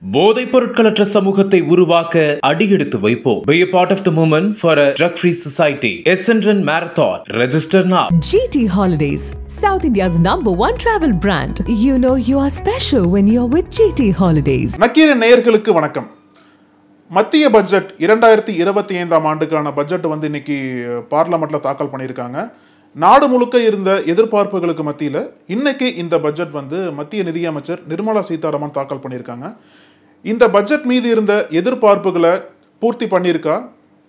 போதைப் பொருட்களற்ற சமூகத்தை உருவாக்க அடியெடுத்து வைப்போம். Be a part of the movement for a drug-free society. Essendon Marathon. Register now. GT Holidays, South India's #1 travel brand. You know you are special when you're with GT Holidays. Nakkheeran நேயர்களுக்கு வணக்கம். மத்திய budget 2025ஆம் ஆண்டுக்கான budget இன்னைக்கு பார்லிமெண்ட்ல தாக்கல் பண்ணியிருக்காங்க. நாடு முழுக்க இருந்த எதிர்பார்ப்புகளுக்கு மத்தியில் இன்னைக்கு இந்த பட்ஜெட் மத்திய நிதியமைச்சர் நிர்மலா சீதாராமன் தாக்கல் பண்ணியிருக்காங்க. இந்த பட்ஜெட் மீது இருந்த எதிர்பார்ப்புகளை பூர்த்தி பண்ணியிருக்கா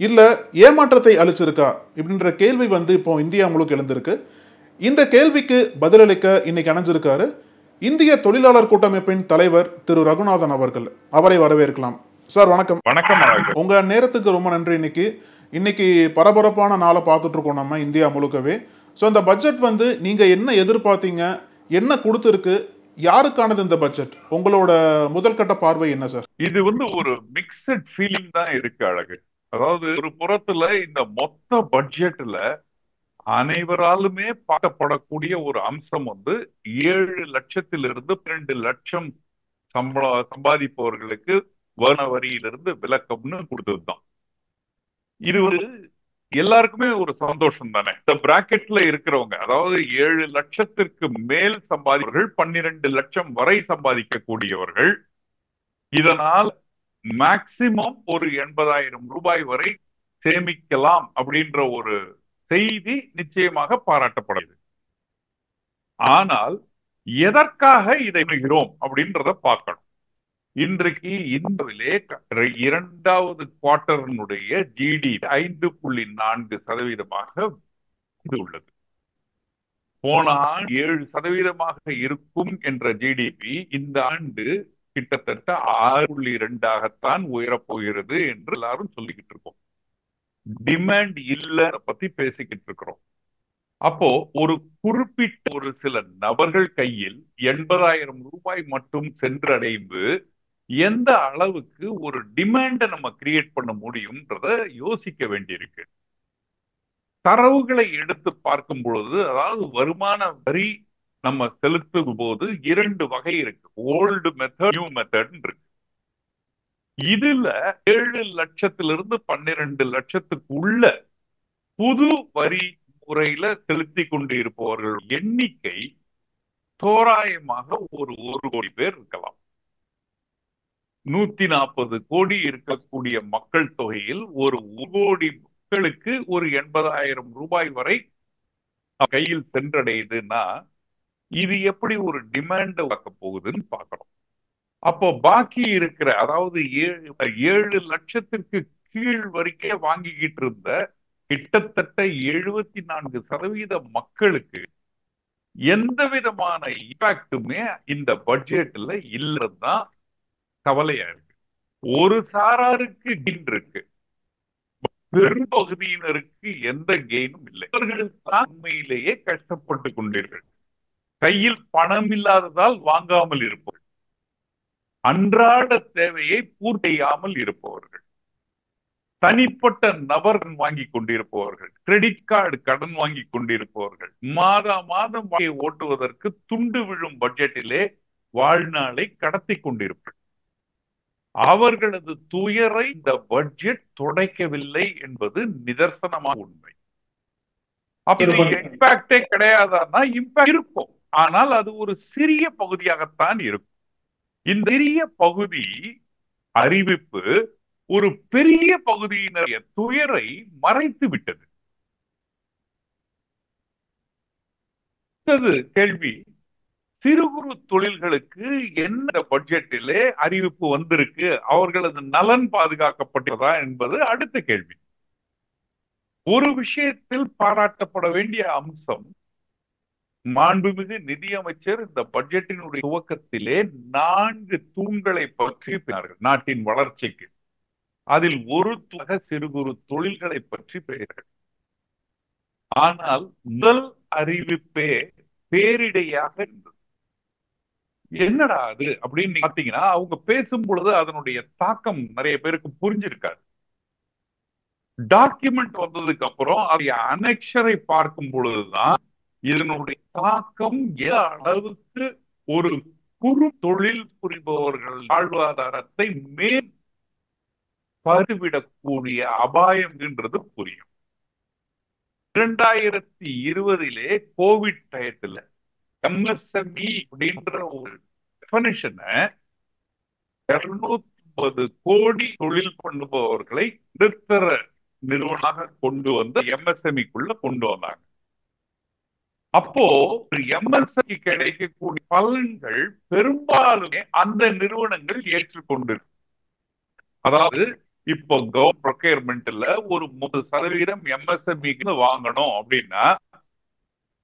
இல்லை ஏமாற்றத்தை அளிச்சிருக்கா இப்படின்ற கேள்வி இப்போ இந்தியா முழுக்க எழுந்திருக்கு. இந்த கேள்விக்கு பதிலளிக்க இன்னைக்கு அணைஞ்சிருக்காரு இந்திய தொழிலாளர் கூட்டமைப்பின் தலைவர் திரு ரகுநாதன் அவர்கள். அவரை வரவேற்கலாம். சார் வணக்கம். வணக்கம். உங்க நேரத்துக்கு ரொம்ப நன்றி. இன்னைக்கு பரபரப்பான நாளை பார்த்துட்டு இருக்கோம் நம்ம இந்தியா முழுக்கவே. ஸோ இந்த பட்ஜெட் நீங்க என்ன எதிர்பார்த்தீங்க, என்ன கொடுத்துருக்கு, யாருக்கானது இந்த பட்ஜெட், உங்களோட முதல் கட்ட பார்வை என்ன சார்? இது ஒரு மிக்சட் ஃபீலிங் தான் இருக்கு அழகு. அதாவது ஒரு புறத்துல இந்த மொத்த பட்ஜெட்ல அனைவராலுமே பார்க்கப்படக்கூடிய ஒரு அம்சம் 7 லட்சத்திலிருந்து 12 லட்சம் சம்பாதிப்பவர்களுக்கு வருமான வரியிலிருந்து விலக்கம்னு கொடுத்ததுதான். இது எல்லாருக்குமே ஒரு சந்தோஷம் தானே. இந்த பிராக்கெட்ல இருக்கிறவங்க, அதாவது 7 லட்சத்திற்கு மேல் சம்பாதிப்பவர்கள், 12 லட்சம் வரை சம்பாதிக்கக்கூடியவர்கள், இதனால் மேக்சிமம் ஒரு 80,000 ரூபாய் வரை சேமிக்கலாம் அப்படின்ற ஒரு செய்தி நிச்சயமாக பாராட்டப்படுது. ஆனால் எதற்காக இதை செய்கிறோம் அப்படின்றத பார்க்கணும். இன்றைக்கு இந்தியாவிலே 2வது குவார்டரினுடைய ஜிடி 5.4% இது உள்ளது. போன ஆண்டு 7% இருக்கும் என்ற ஜிடிபி இந்த ஆண்டு கிட்டத்தட்ட 6.2 உயரப்போகிறது என்று எல்லாரும் சொல்லிக்கிட்டு இருக்கோம். டிமாண்ட் இல்ல பத்தி பேசிக்கிட்டு இருக்கிறோம். அப்போ ஒரு குறிப்பிட்ட ஒரு சில நபர்கள் கையில் 80,000 ரூபாய் மட்டும் சென்றடைந்து எந்த அளவுக்கு ஒரு டிமாண்டை நம்ம கிரியேட் பண்ண முடியும்ன்றத யோசிக்க வேண்டியிருக்கு. தரவுகளை எடுத்து பார்க்கும் பொழுது, அதாவது வருமான வரி நம்ம செலுத்தும் போது 2 வகை இருக்கு. ஓல்டு மெத்தட், நியூ மெத்தட் இருக்கு. இதுல 7 லட்சத்திலிருந்து 12 லட்சத்துக்கு உள்ள புது வரி முறையில செலுத்தி கொண்டு இருப்பவர்கள் எண்ணிக்கை தோராயமாக ஒரு 1 கோடி பேர் இருக்கலாம். 140 கோடி இருக்கக்கூடிய மக்கள் தொகையில் ஒரு 1 கோடி மக்களுக்கு ஒரு 80,000 ரூபாய் வரை கையில் சென்றடையுதுன்னா இது எப்படி ஒரு டிமாண்ட் உருவாக்க போகுதுன்னு பார்க்கணும். அப்போ பாக்கி இருக்கிற, அதாவது 7 லட்சத்திற்கு கீழ் வரைக்கும் வாங்கிக்கிட்டு இருந்த கிட்டத்தட்ட 74% மக்களுக்கு எந்த விதமான இம்பாக்டுமே இந்த பட்ஜெட்ல இல்லதான் கவலையா இருக்கு. ஒரு சாராருக்கு கெயின் இருக்கு, பெரும்பகுதியினருக்கு எந்த கெயினும் இல்லை. அவர்கள் உண்மையிலேயே கஷ்டப்பட்டு கொண்டீர்கள். கையில் பணம் இல்லாததால் வாங்காமல் இருப்பவர்கள், அன்றாட தேவையை பூர்த்தி செய்யாமல் இருப்பவர்கள், தனிப்பட்ட நபர் வாங்கி கொண்டிருப்பவர்கள், கிரெடிட் கார்டு கடன் வாங்கி கொண்டிருப்பவர்கள், மாதம் ஓட்டுவதற்கு துண்டு விழும் பட்ஜெட்டிலே வாழ்நாளை கடத்தி கொண்டிருப்பவர்கள், அவர்களது துயரை இந்த பட்ஜெட் துடைக்கவில்லை என்பது நிதர்சனமான உண்மை. அப்படி இம்பாக்டே கிடையாதுன்னா இம்பாக்ட் இருக்கும், ஆனால் அது ஒரு சிறிய பகுதியாகத்தான் இருக்கும். இந்த சிறிய பகுதி அறிவிப்பு ஒரு பெரிய பகுதியினருடைய துயரை மறைத்து விட்டது. கேள்வி, சிறு குறு தொழில்களுக்கு என்ன பட்ஜெட்டிலே அறிவிப்பு வந்திருக்கு, அவர்களது நலன் பாதுகாக்கப்பட்டதா என்பது அடுத்த கேள்வி. ஒரு விஷயத்தில் பாராட்டப்பட வேண்டிய அம்சம், மாண்புமிகு நிதியமைச்சர் இந்த பட்ஜெட்டினுடைய துவக்கத்திலே 4 தூண்களை பற்றி பேசினார்கள் நாட்டின் வளர்ச்சிக்கு. அதில் ஒரு சிறு குறு தொழில்களை பற்றி பேசுகிறார்கள். ஆனால் முதல் அறிவிப்பே பேரிடையாக இருந்தது. என்னடா அது அப்படின்னு பாத்தீங்கன்னா, அவங்க பேசும் பொழுது அதனுடைய தாக்கம் நிறைய பேருக்கு புரிஞ்சிருக்காது. டாக்குமெண்ட் வந்ததுக்கு அப்புறம் அதை அனெக்ஷரை பார்க்கும் பொழுதுதான் இதனுடைய தாக்கம் அளவுக்கு ஒரு குறு தொழில் புரிபவர்கள் வாழ்வாதாரத்தை மேல் பருவிடக்கூடிய அபாயம் என்றது புரியும். 2020 கோவிட் டயத்துல எம்எஸ்எம்இ அப்படின்ற ஒரு டெஃபனிஷனை 250 கோடி தொழில் பண்ணுபவர்களை நடுத்தர நிறுவனமாக கொண்டு வந்து எம்எஸ்எம்இக்குள்ள கொண்டு வந்தாங்க. அப்போ ஒரு எம்எஸ்எம்இ கிடைக்கக்கூடிய பலன்கள் பெரும்பாலுமே அந்த நிறுவனங்கள் ஏற்றுக்கொண்டிருக்கு. அதாவது இப்போ ப்ரொக்யூர்மெண்ட்ல ஒரு 30% எம்எஸ்எம்இக்கு வாங்கணும் அப்படின்னா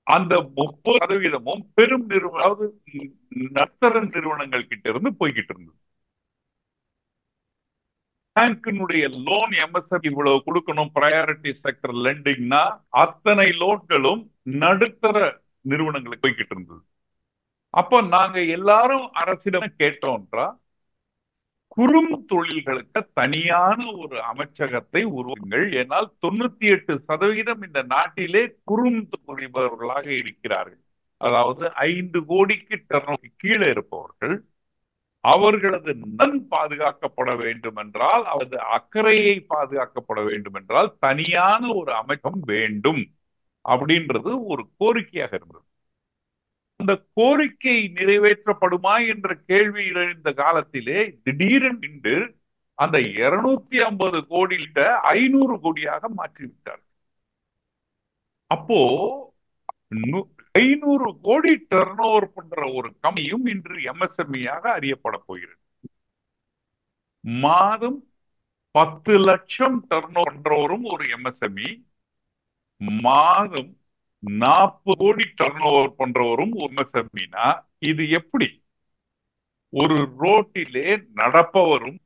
அந்த 30% பெரும் நிறுவனம், அதாவது நடுத்தர நிறுவனங்கள் கிட்ட இருந்து போய்கிட்டு இருந்தது. பேங்கினுடைய லோன் எம்எஸ்எம்இ இவ்வளவு கொடுக்கணும், ப்ரையாரிட்டி செக்டர் லெண்டிங்னா அத்தனை லோன்களும் நடுத்தர நிறுவனங்களுக்கு போய்கிட்டு இருந்தது. அப்ப நாங்க எல்லாரும் அரசிடம் கேட்டோம்ன்றா, குறும் தொழில்களுக்கு தனியான ஒரு அமைச்சகத்தை உருவாக்குங்கள். ஏனால் 98% இந்த நாட்டிலே குறும் தொழில்பவர்களாக இருக்கிறார்கள். அதாவது 5 கோடிக்கு கீழே இருப்பவர்கள். அவர்களது நலன் பாதுகாக்கப்பட வேண்டும் என்றால், அவரது அக்கறையை பாதுகாக்கப்பட வேண்டும் என்றால் தனியான ஒரு அமைச்சகம் வேண்டும் அப்படின்றது ஒரு கோரிக்கையாக இருந்தது. அந்த கோரிக்கை நிறைவேற்றப்படுமா என்ற கேள்வி எழுந்த காலத்திலே திடீரென்று அந்த 250 கோடியிட்ட 500 கோடியாக மாற்றிவிட்டார். அப்போ 500 கோடி டர்ன் ஓவர் பண்ற ஒரு கம்பெனியும் இன்று எம்எஸ்எம்இயாக அறியப்பட போகிறது. மாதம் 10 லட்சம் டர்ன் ஓவர் பண்றவரும் ஒரு எம்எஸ்எம்இ, மாதம் 40 கோடி டர்ன் ஓவர் பண்றவரும் எம்எஸ்எம்இனா இது எப்படி? ஒரு ரோட்டிலே நடப்பவரும்,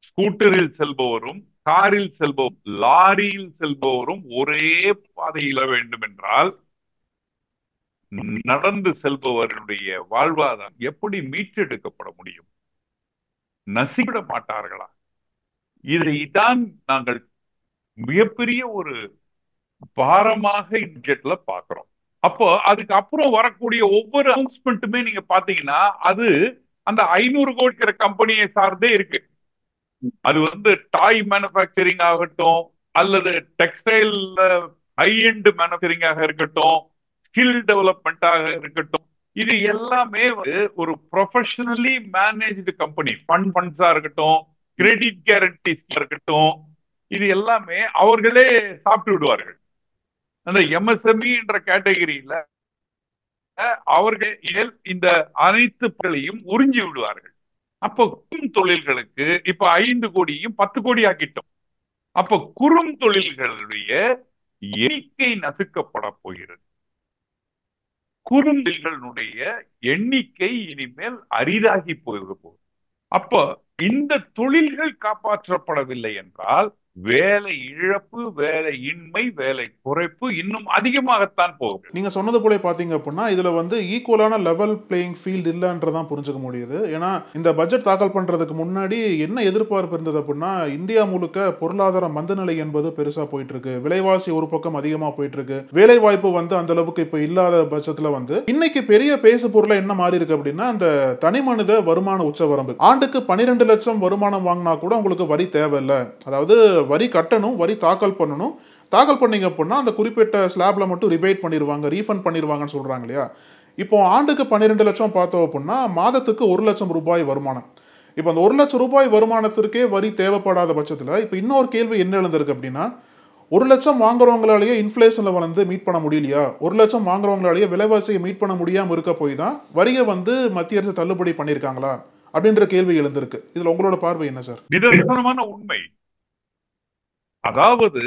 ஸ்கூட்டரில் செல்பவரும், காரில் செல்பவரும், லாரியில் செல்பவரும் ஒரே பாதையில வேண்டும் என்றால் நடந்து செல்பவர்களுடைய வாழ்வாதாரம் எப்படி மீட்டெடுக்கப்பட முடியும்? நசிவிட மாட்டார்களா? இதைத்தான் நாங்கள் மிகப்பெரிய ஒரு பாரமாக பட்ஜெட்ல பாக்குறோம். அப்போ அதுக்கு அப்புறம் வரக்கூடிய ஒவ்வொரு அனௌன்ஸ்மெண்ட்டுமே நீங்க பாத்தீங்கன்னா அது அந்த 500 கோடி கம்பெனியை சார்ந்தே இருக்கு. அது டாய் மேனுபேக்சரிங் ஆகட்டும், அல்லது டெக்ஸ்டைல் ஹை எண்ட் மேனுபேக்சரிங் இருக்கட்டும், ஸ்கில் டெவலப்மெண்டாக இருக்கட்டும், இது எல்லாமே ஒரு ப்ரொஃபஷனலி மேனேஜ்டு கம்பெனி. ஃபண்ட்ஸா இருக்கட்டும், கிரெடிட் கேரண்டிஸ் இருக்கட்டும், இது எல்லாமே அவர்களே சாப்பிட்டு விடுவார்கள். அந்த எம்எஸ்எம்இ என்ற கேட்டகரியில அவர்கள் இந்த அனைத்து பொருளையும் உறிஞ்சி விடுவார்கள். அப்போ குறும் தொழில்களுக்கு இப்ப 5 கோடியும் 10 கோடி ஆக்கிட்டோம். அப்போ குறும் தொழில்களுடைய எண்ணிக்கை நசுக்கப்பட போகிறது. குறுந்தொழில்களுடைய எண்ணிக்கை இனிமேல் அரிதாகி போகுது. அப்ப இந்த தொழில்கள் காப்பாற்றப்படவில்லை என்றால் வேலை இழப்பு, வேலை இன்மை, வேலை குறைப்பு இன்னும் அதிகமாகத்தான் போகும். நீங்க சொன்னது போல பாத்தீங்க அப்படின்னா இதுல ஈக்குவலான லெவல் பிளேயிங் ஃபீல்டு இல்லைன்றதான் புரிஞ்சுக்க முடியுது. ஏன்னா இந்த பட்ஜெட் தாக்கல் பண்றதுக்கு முன்னாடி என்ன எதிர்பார்ப்பு இருந்தது அப்படின்னா, இந்தியா முழுக்க பொருளாதார மந்தநிலை என்பது பெருசா போயிட்டு இருக்கு, விலைவாசி ஒரு பக்கம் அதிகமா போயிட்டு இருக்கு, வேலை வாய்ப்பு அந்த அளவுக்கு இப்ப இல்லாத பட்சத்துல இன்னைக்கு பெரிய பேசு பொருளை என்ன மாறி இருக்கு அப்படின்னா, அந்த தனி மனித வருமான உச்சவரம்பு. ஆண்டுக்கு 12 லட்சம் வருமானம் வாங்கினா கூட உங்களுக்கு வரி தேவையில்லை, அதாவது வரி கட்டணும், வரி தாக்கல் பண்ணணும், தாக்கல் பண்ணீங்க அப்படின்னா அந்த குறிப்பிட்ட ஸ்லாப்ல மட்டும் ரிபேட் பண்ணிடுவாங்க, ரீஃபண்ட் பண்ணிடுவாங்கன்னு சொல்றாங்க இல்லையா. இப்போ ஆண்டுக்கு 12 லட்சம் பார்த்தோம் அப்படின்னா மாதத்துக்கு 1 லட்சம் ரூபாய் வருமானம். இப்போ அந்த 1 லட்சம் ரூபாய் வருமானத்திற்கே வரி தேவைப்படாத பட்சத்தில் இப்போ இன்னொரு கேள்வி என்ன எழுந்திருக்கு அப்படின்னா, 1 லட்சம் வாங்குறவங்களாலேயே இன்ஃபிளேஷன்ல மீட் பண்ண முடியலையா, 1 லட்சம் வாங்குறவங்களாலேயே விலைவாசியை மீட் பண்ண முடியாம இருக்க போய் தான் வரியை மத்திய அரசு தள்ளுபடி பண்ணியிருக்காங்களா அப்படின்ற கேள்வி எழுந்திருக்கு. இதுல உங்களோட பார்வை என்ன சார்? நிதர்சனமான உண்மை. அதாவது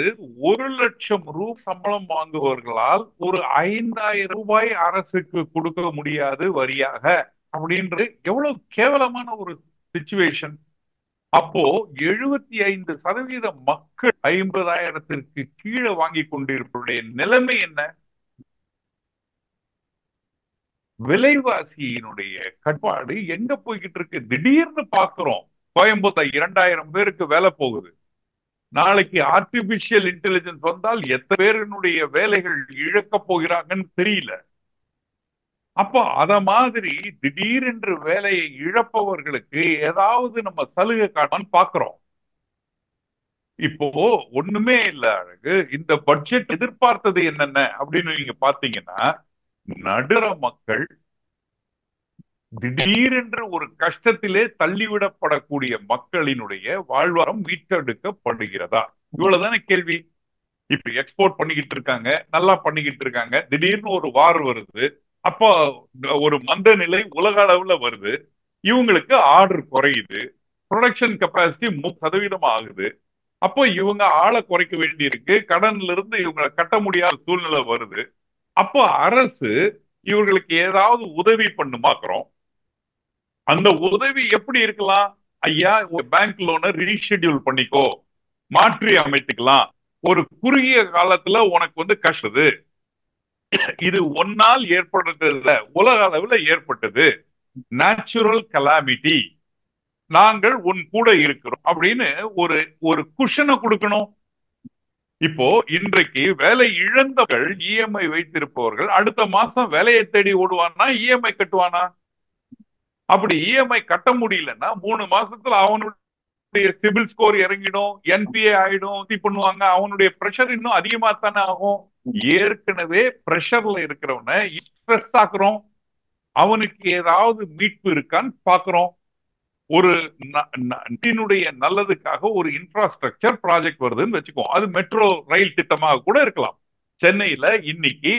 1 லட்சம் ரூபாய் சம்பளம் வாங்குவவர்களால் ஒரு 5000 ரூபாய் அரசுக்கு கொடுக்க முடியாது வரியாக அப்படின்றது எவ்வளவு கேவலமான ஒரு சிச்சுவேஷன். அப்போ 75% மக்கள் 50,000 கீழே வாங்கி கொண்டிருப்பவருடைய நிலைமை என்ன? விலைவாசியினுடைய கட்டுப்பாடு எங்க போய்கிட்டு இருக்கு? திடீர்னு பாக்குறோம் கோயம்புத்தூர் 2000 பேருக்கு வேலை போகுது. நாளைக்கு ஆர்டிபிஷியல் இன்டெலிஜென்ஸ் வந்தால் எத்தனை பேருடைய வேலைகள் இழக்க போகிறாங்கன்னு தெரியல. அப்போ அத மாதிரி திடீரென்று வேலையை இழப்பவர்களுக்கு ஏதாவது நம்ம சலுகை காட்டணும்னு பாக்குறோம். இப்போ ஒண்ணுமே இல்ல அழகு. இந்த பட்ஜெட் எதிர்பார்த்தது என்னென்ன அப்படின்னு நீங்க பாத்தீங்கன்னா, நடுத்தர மக்கள் திடீரென்று ஒரு கஷ்டத்திலே தள்ளிவிடப்படக்கூடிய மக்களினுடைய வாழ்வாரம் மீட்டெடுக்கப்படுகிறதா? இவ்வளவுதானே கேள்வி. இப்ப எக்ஸ்போர்ட் பண்ணிக்கிட்டு இருக்காங்க, நல்லா பண்ணிக்கிட்டு இருக்காங்க. திடீர்னு ஒரு வார் வருது. அப்போ ஒரு மந்த நிலை உலக அளவுல வருது. இவங்களுக்கு ஆர்டர் குறையுது. ப்ரொடக்ஷன் கெப்பாசிட்டி 30% ஆகுது. அப்போ இவங்க ஆளை குறைக்க வேண்டி இருக்கு. கடன்ல இருந்து இவங்க கட்ட முடியாத சூழ்நிலை வருது. அப்போ அரசு இவர்களுக்கு ஏதாவது உதவி பண்ணுமாக்குறோம். அந்த உதவி எப்படி இருக்கலாம்? ஐயா, பேங்க் லோனை ரீஷெட்யூல் பண்ணிக்கோ, மாற்றி அமைத்துக்கலாம், ஒரு குறுகிய காலத்துல உனக்கு கஷ்டது, இது ஒன்னால் ஏற்படுறது இல்ல, உலக அளவுல ஏற்பட்டது, நேச்சுரல் கலாமிட்டி, நாங்கள் உன் கூட இருக்கிறோம் அப்படின்னு ஒரு ஒரு குஷனை கொடுக்கணும். இப்போ இன்றைக்கு வேலை இழந்தவர்கள், இஎம்ஐ வைத்திருப்பவர்கள் அடுத்த மாசம் வேலையை தேடி ஓடுவானா, இஎம்ஐ கட்டுவானா? அப்படி இஎம்ஐ கட்ட முடியலன்னா 3 மாசத்துல அவனுடைய சிபில் ஸ்கோர் இறங்கிடும், என்பிஏ ஆயிடும், பண்ணுவாங்க. அவனுடைய பிரஷர் இன்னும் அதிகமா தானே ஆகும். ஏற்கனவே பிரஷர்ல இருக்கிறவனை ஸ்ட்ரெஸ் ஆக்குறோம். அவனுக்கு ஏதாவது மீட்பு இருக்கான்னு பாக்குறோம். ஒரு நாட்டினுடைய நல்லதுக்காக ஒரு இன்ஃப்ராஸ்ட்ரக்சர் ப்ராஜெக்ட் வருதுன்னு வச்சுக்கோ. அது மெட்ரோ ரயில் திட்டமாக கூட இருக்கலாம். சென்னையில இன்னைக்கு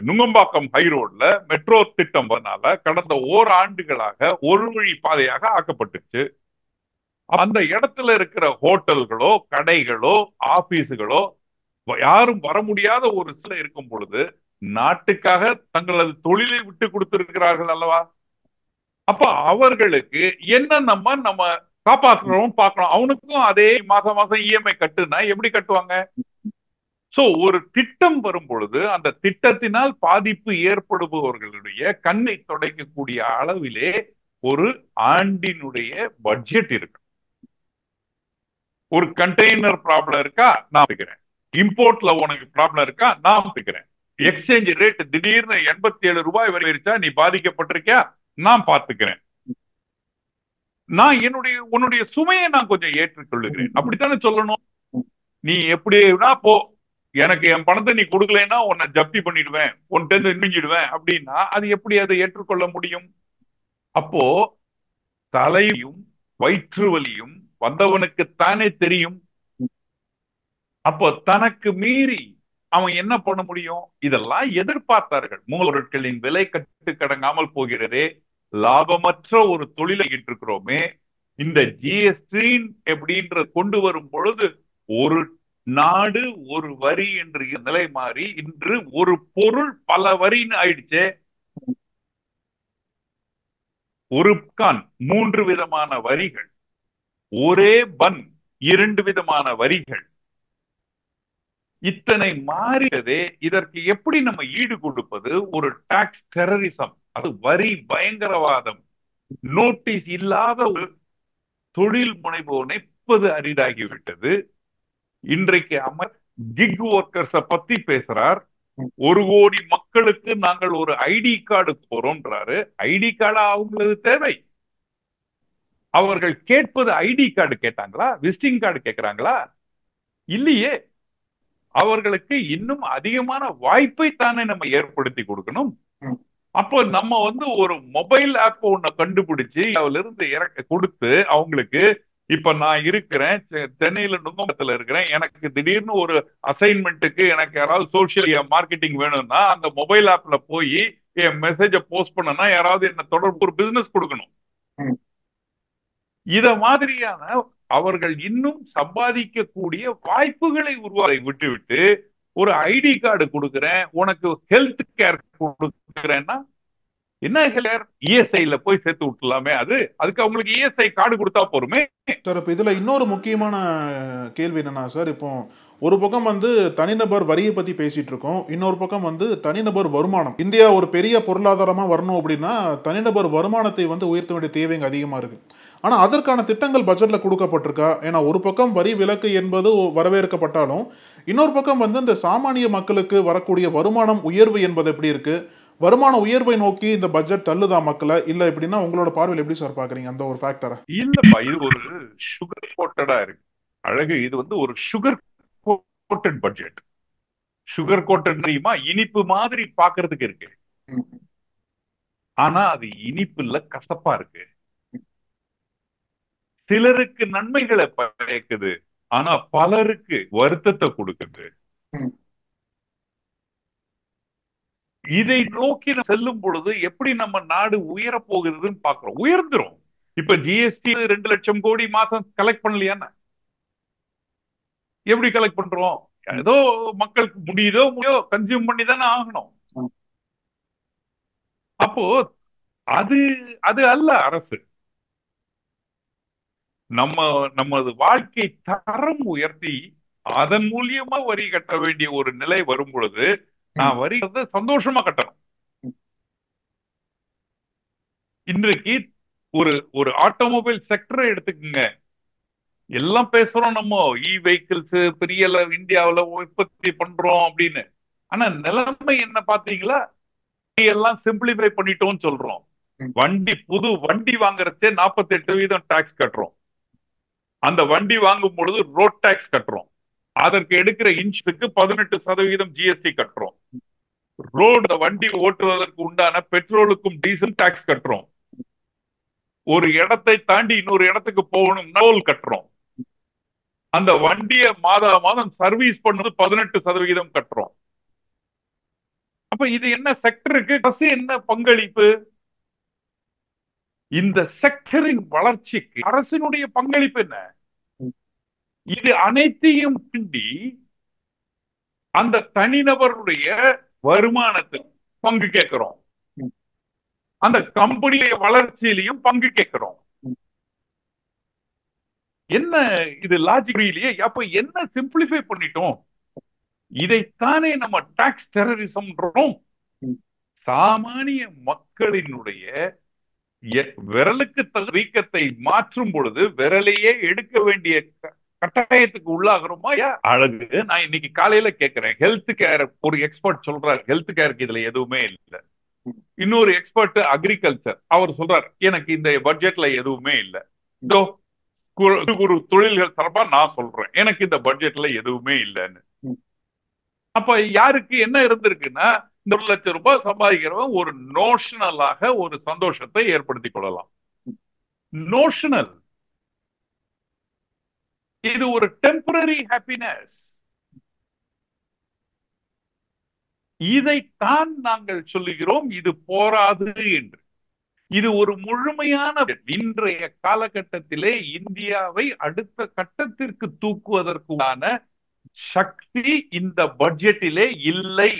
நுங்கம்பாக்கம் ஹைரோட்ல மெட்ரோ திட்டம் வரனால கடந்த ஓராண்டுகளாக ஒரு வழி பாதையாக ஆக்கப்பட்டுச்சு. அந்த இடத்துல இருக்கிற ஹோட்டல்களோ, கடைகளோ, ஆபீஸுகளோ யாரும் வர முடியாத ஒரு சில இருக்கும் பொழுது நாட்டுக்காக தங்களது தொழிலை விட்டு கொடுத்திருக்கிறார்கள் அல்லவா? அப்ப அவர்களுக்கு என்ன நம்ம காப்பாற்றுறோம் பார்க்கணும். அவனுக்கும் அதே மாசம் மாசம் இஎம்ஐ கட்டுனா எப்படி கட்டுவாங்க? சோ ஒரு திட்டம் வரும் பொழுது அந்த திட்டத்தினால் பாதிப்பு ஏற்படுபவர்களுடைய கண்ணை துடைக்கக்கூடிய அளவிலே ஒரு ஆண்டினுடைய பட்ஜெட் இருக்கு. ஒரு கண்டெய்னர் ப்ராப்ளம் இருக்கா, நான் இருக்கிறேன். இம்போர்ட்ல உனக்கு ப்ராப்ளம் இருக்கா, நான் இருக்கிறேன். எக்ஸ்சேஞ்ச் ரேட் திடீர்னு 87 ரூபாய் வரைச்சா நீ பாதிக்கப்பட்டிருக்கியா, நான் பார்த்துக்கிறேன். நான் உன்னுடைய சுமையை நான் கொஞ்சம் ஏற்றுக்கொள்ளுகிறேன். அப்படித்தானே சொல்லணும். நீ எப்படினா போ, எனக்கு என் பணத்தை நீ கொடுக்கலன்னா உன்னை ஜப்தி பண்ணிடுவேன், உன்கிட்ட நிமிஞ்சிடுவேன் அப்படின்னா அது எப்படி அதை ஏற்றுக்கொள்ள முடியும்? அப்போ தலையும் வயிற்று வலியும் வந்தவனுக்குத்தானே தெரியும். அப்போ தனக்கு மீறி அவன் என்ன பண்ண முடியும்? இதெல்லாம் எதிர்பார்த்தார்கள். மூலப்பொருட்களின் விலை கட்டுக்கடங்காமல் போகிறதே, லாபமற்ற ஒரு தொழிலை இருக்கிறோமே, இந்த ஜிஎஸ்டி எப்படின்ற கொண்டு வரும் பொழுது ஒரு நாடு ஒரு வரி என்று நிலை மாறி இன்று ஒரு பொருள் பல வரின்னு ஆயிடுச்சே. ஒரு கான் 3 விதமான வரிகள், ஒரே பன் 2 விதமான வரிகள், இத்தனை மாறியதே. இதற்கு எப்படி நம்ம ஈடு கொடுப்பது? ஒரு டாக்ஸ் டெரரிசம், அது வரி பயங்கரவாதம். நோட்டீஸ் இல்லாத ஒரு தொழில் முனைவோனை அரிதாகிவிட்டது. இன்றைக்கு கிக் ஒர்க்கர்ஸ பத்தி பேசுறார். 1 கோடி மக்களுக்கு நாங்கள் ஒரு ஐடி கார்டு போறோம்ன்றாரு. ஐடி கார்டு அவங்களுக்கு தேவை. அவர்கள் கேட்பது ஐடி கார்டு கேட்டாங்களா, விசிட்டிங் கார்டு கேட்கிறாங்களா? இல்லையே. அவர்களுக்கு இன்னும் அதிகமான வாய்ப்பை தானே நம்ம ஏற்படுத்தி கொடுக்கணும். அப்போ நம்ம ஒரு மொபைல் ஆப் ஒண்ணு கண்டுபிடிச்சு அதுல இருந்து கொடுத்து அவங்களுக்கு, இப்ப நான் இருக்கிறேன் சென்னையில நுங்கம்பத்துல இருக்கிறேன், எனக்கு திடீர்னு ஒரு அசைன்மெண்ட்டுக்கு எனக்கு யாராவது சோசியல் மார்க்கெட்டிங் வேணும்னா அந்த மொபைல் ஆப்ல போய் என் மெசேஜ போஸ்ட் பண்ணனா யாராவது என்ன தொடர்பு ஒரு பிசினஸ் கொடுக்கணும். இத மாதிரியான அவர்கள் இன்னும் சம்பாதிக்கக்கூடிய வாய்ப்புகளை விட்டுவிட்டு ஒரு ஐடி கார்டு கொடுக்கிறேன், உனக்கு ஹெல்த் கேர் கொடுக்கிறேன்னா என்ன கேர்? இஎஸ்ஐல போய் சேர்த்து விட்டுலாமே. அதுக்கு அவங்களுக்கு இஎஸ்ஐ கார்டு கொடுத்தா போருமே. சார், இப்ப இதுல இன்னொரு முக்கியமான கேள்வி என்னன்னா சார், இப்போ ஒரு பக்கம் தனிநபர் வரியை பத்தி பேசிட்டு இருக்கோம், இன்னொரு பக்கம் தனிநபர் வருமானம். இந்தியா ஒரு பெரிய பொருளாதாரமா வரணும் அப்படின்னா தனிநபர் வருமானத்தை உயர்த்த வேண்டிய தேவைங்க அதிகமா இருக்கு. ஆனா அதற்கான திட்டங்கள் பட்ஜெட்ல கொடுக்கப்பட்டிருக்கா? ஏன்னா ஒரு பக்கம் வரி விலக்கு என்பது வரவேற்கப்பட்டாலும் இன்னொரு பக்கம் இந்த சாமானிய மக்களுக்கு வரக்கூடிய வருமானம் உயர்வு என்பது எப்படி இருக்கு? வருமான உயர்வை நோக்கி இந்த பட்ஜெட் தள்ளுதா மக்களை, இல்ல எப்படின்னா உங்களோட பார்வையில் எப்படி சார் பாக்குறீங்க அந்த ஒரு ஃபேக்டரை? இல்லப்பா, இது ஒரு சுகர் கோட்டடா இருக்கு. அழகு, இது வந்து ஒரு sugar coated budget. Sugar coated தெரியுமா? இனிப்பு மாதிரி பாக்குறதுக்கு இருக்கு, ஆனா அது இனிப்பு இல்ல, கசப்பா இருக்கு. சிலருக்கு நன்மைகளை பயக்குது, ஆனா பலருக்கு வருத்தத்தை கொடுக்குது. இதை நோக்கி செல்லும் பொழுது எப்படி நம்ம நாடு உயர போகுதுன்னு பாக்குறோம். உயர்ந்துரும். இப்ப ஜிஎஸ்டி 2 லட்சம் கோடி மாசம் கலெக்ட் பண்ணலையா? எப்படி கலெக்ட் பண்றோம்? ஏதோ மக்களுக்கு முடியுதோ கன்சியூம் பண்ணி தானே ஆகணும். அப்போ அது அது அல்ல அரசு. நமது வாழ்க்கை தரம் உயர்த்தி அதன் மூலியமா வரி கட்ட வேண்டிய ஒரு நிலை வரும் பொழுது நான் வரி சந்தோஷமா கட்டணும். இன்றைக்கு ஒரு ஒரு ஆட்டோமொபைல் செக்டரை எடுத்துக்கங்க. எல்லாம் பேசுறோம் நம்ம இ வெஹிக்கிள்ஸ் பெரிய இந்தியாவில் உற்பத்தி பண்றோம் அப்படின்னு. ஆனா நிலைமை என்ன பாத்தீங்களா? எல்லாம் சிம்பிளிஃபை பண்ணிட்டோம்னு சொல்றோம். புது வண்டி வாங்குறதே 48% டாக்ஸ் கட்டுறோம். அந்த வண்டி வாங்கும் பொழுது ரோட் டாக்ஸ் கட்டுறோம். அதற்கு எடுக்கிற இன்ச்சுக்கு 18% ஜிஎஸ்டி கட்டுறோம். ரோடு வண்டி ஓட்டுவதற்கு உண்டான பெட்ரோலுக்கும் டீசல் டாக்ஸ் கட்டுறோம். ஒரு இடத்தை தாண்டி இன்னொரு இடத்துக்கு போகணும் டோல் கட்டுறோம். அந்த வண்டியை மாதம் சர்வீஸ் பண்ணது 18% கட்டுறோம். அப்ப இது என்ன செக்டருக்கு அரசு என்ன பங்களிப்பு? இந்த செக்டரின் வளர்ச்சிக்கு அரசினுடைய பங்களிப்பு என்ன? இது அனைத்தையும் தாண்டி அந்த தனிநபருடைய வருமானத்தில் பங்கு கேட்கிறோம். அந்த கம்பெனிய வளர்ச்சியிலையும் பங்கு கேட்கிறோம். என்ன இது லாஜிக் இல்லையே? அப்ப என்ன சிம்பிளிஃபை பண்ணிட்டோம்? இதைத்தானே நம்ம டாக்ஸ் டெரரிசம். சாமானிய மக்களினுடைய விரலுக்கு வீக்கத்தை மாற்றும் பொழுது விரலையே எடுக்க வேண்டிய கட்டாயத்துக்கு உள்ளாகிறோமா? அழகு, நான் இன்னைக்கு காலையில கேட்கிறேன், ஹெல்த் கேர் ஒரு எக்ஸ்பர்ட் சொல்றாரு, ஹெல்த் கேருக்கு இதுல எதுவுமே இல்லை. இன்னொரு எக்ஸ்பர்ட் அக்ரிகல்ச்சர், அவர் சொல்றாரு எனக்கு இந்த பட்ஜெட்ல எதுவுமே இல்லை. குறு தொழில்கள் சார்பா நான் சொல்றேன் எனக்கு இந்த பட்ஜெட்ல எதுவுமே இல்லைன்னு. அப்ப யாருக்கு என்ன இருந்திருக்குன்னா, இந்த 1 லட்சம் ரூபாய் சம்பாதிக்கிறவன் ஒரு நோஷனலாக ஒரு சந்தோஷத்தை ஏற்படுத்திக் கொள்ளலாம். நோஷனல். இது ஒரு டெம்பரரி ஹாப்பினஸ். இதைத்தான் நாங்கள் சொல்லுகிறோம் இது போராது என்று. இது ஒரு முழுமையான இன்றைய காலகட்டத்திலே இந்தியாவை அடுத்த கட்டத்திற்கு தூக்குவதற்கான சக்தி இந்த பட்ஜெட்டிலே இல்லை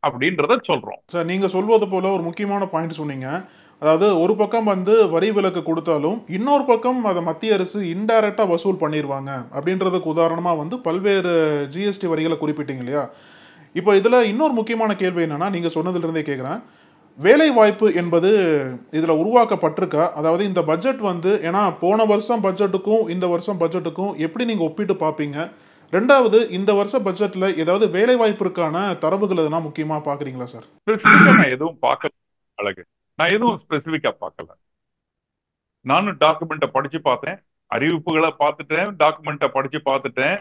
அப்படின்றத சொல்றோம். சார், நீங்க சொல்வது போல ஒரு முக்கியமான பாயிண்ட் சொன்னீங்க. அதாவது ஒரு பக்கம் வந்து வரி விலக்கு கொடுத்தாலும் இன்னொரு பக்கம் அதை மத்திய அரசு இன்டைரக்டா வசூல் பண்ணிடுவாங்க அப்படின்றதுக்கு உதாரணமா வந்து பல்வேறு ஜிஎஸ்டி வரிகளை குறிப்பிட்டீங்க இல்லையா? இப்போ இதுல இன்னொரு முக்கியமான கேள்வி என்னன்னா, நீங்க சொன்னதுல இருந்தே கேட்கிறேன், வேலை வாய்ப்பு என்பது இதுல உருவாக்கப்பட்டிருக்கா? அதாவது இந்த பட்ஜெட் வந்து, ஏன்னா போன வருஷம் பட்ஜெட்டுக்கும் இந்த வருஷம் பட்ஜெட்டுக்கும் எப்படி நீங்க ஒப்பிட்டு பார்ப்பீங்க? ரெண்டாவது, இந்த வருஷ பட்ஜெட்ல ஏதாவது வேலை வாய்ப்பிற்கான தரவுகள் எதுனா முக்கியமா பாக்குறீங்களா சார்? நான் எதுவும் பார்க்கல. அழகு, நான் எதுவும் ஸ்பெசிபிக்கா பார்க்கல. நானும் டாக்குமெண்ட்டை படிச்சு பார்த்தேன், அறிவிப்புகளை பார்த்துட்டேன், டாக்குமெண்ட்டை படிச்சு பார்த்துட்டேன்.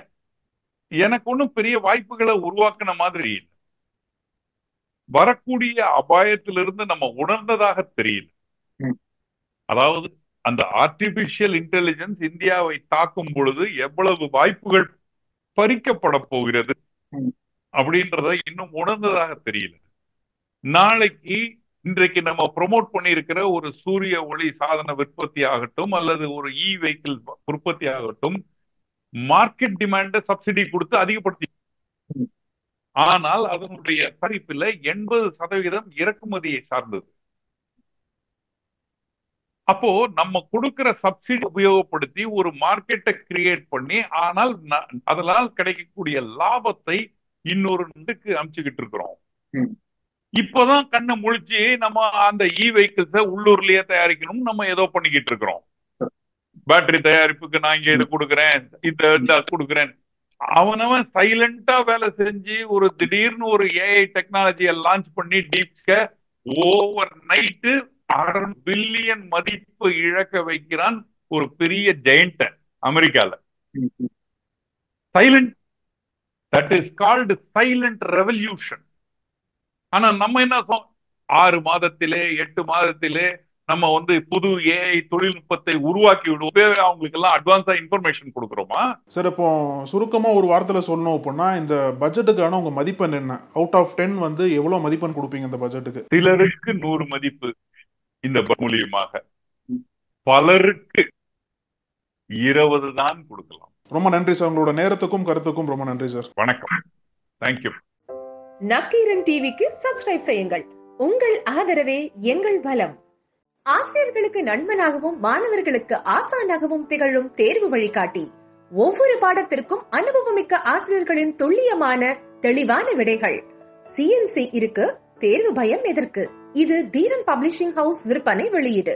எனக்கு ஒன்றும் பெரிய வாய்ப்புகளை உருவாக்குன மாதிரி இல்லை. வரக்கூடிய அபாயத்திலிருந்து நம்ம உணர்ந்ததாக தெரியல. அதாவது அந்த ஆர்டிபிஷியல் இன்டெலிஜென்ஸ் இந்தியாவை தாக்கும் பொழுது எவ்வளவு வாய்ப்புகள் பறிக்கப்பட போகிறது அப்படின்றத இன்னும் உணர்ந்ததாக தெரியல. நாளைக்கு இன்றைக்கு நம்ம ப்ரொமோட் பண்ணியிருக்கிற ஒரு சூரிய ஒளி சாதன உற்பத்தி ஆகட்டும் அல்லது ஒரு இ வெஹிக்கிள் உற்பத்தி ஆகட்டும், மார்க்கெட் டிமாண்ட சப்சிடி கொடுத்து அதிகப்படுத்தி, ஆனால் அதனுடைய தரிப்பில் 80% இறக்குமதியை சார்ந்தது. அப்போ நம்ம கொடுக்கிற சப்சிடி உபயோகப்படுத்தி ஒரு மார்க்கெட்டை கிரியேட் பண்ணி, ஆனால் அதனால் கிடைக்கக்கூடிய லாபத்தை இன்னொரு நாட்டுக்கு அமைச்சுக்கிட்டு இருக்கிறோம். இப்பதான் கண்ணை முழிச்சு நம்ம அந்த இ வெஹிக்கிள்ஸை உள்ளூர்லயே தயாரிக்கணும் நம்ம ஏதோ பண்ணிக்கிட்டு இருக்கிறோம். பேட்டரி தயாரிப்புக்கு நான் இங்க இதை கொடுக்குறேன், இந்த கொடுக்குறேன். அவனவன் சைலண்டா வேலை செஞ்சு ஒரு திடீர்னு ஒரு ஏஐ டெக்னாலஜியை லான்ச் பண்ணி டீப்ஸ்க ஓவர் நைட்டு 6 பில்லியன் மதிப்பு இழக்க வைக்கிறான் ஒரு பெரிய ஜெயண்ட் அமெரிக்கால. Silent, that is called silent revolution. ஆனா நம்ம என்ன 6 மாதத்திலே 8 மாதத்திலே நம்ம புது ஏஐ தொழில்நுட்பத்தை உருவாக்கி விடுவோம். அவங்களுக்கு எல்லாம் அட்வான்ஸா இன்ஃபர்மேஷன் கொடுக்குறோமா? சார், இப்போ சுருக்கமா ஒரு வார்த்தையில சொல்லணும் அப்படின்னா, இந்த பட்ஜெட்டுக்கான உங்க மதிப்பெண் என்ன? அவுட் ஆஃப் 10 எவ்வளவு மதிப்பெண் கொடுப்பீங்க இந்த பட்ஜெட்டுக்கு? சிலருக்கு 100 மதிப்பு இந்த மூலியமாக, பலருக்கு 20 தான் கொடுக்கலாம். ரொம்ப நன்றி சார், உங்களோட நேரத்துக்கும் கருத்துக்கும் ரொம்ப நன்றி சார். வணக்கம். தேங்க்யூ. நக்கீரன் டிவிக்கு சப்ஸ்கிரைப் செய்யுங்கள். உங்கள் ஆதரவே எங்கள் பலம். ஆசிரியர்களுக்கு நண்பனாகவும் மாணவர்களுக்கு ஆசானாகவும் திகழும் தேர்வு வழிகாட்டி. ஒவ்வொரு பாடத்திற்கும் அனுபவமிக்க ஆசிரியர்களின் துல்லியமான தெளிவான விடைகள். CNC இருக்கு, தேர்வு பயம் எதற்கு? இது தீரன் பப்ளிஷிங் ஹவுஸ் விற்பனை வெளியீடு.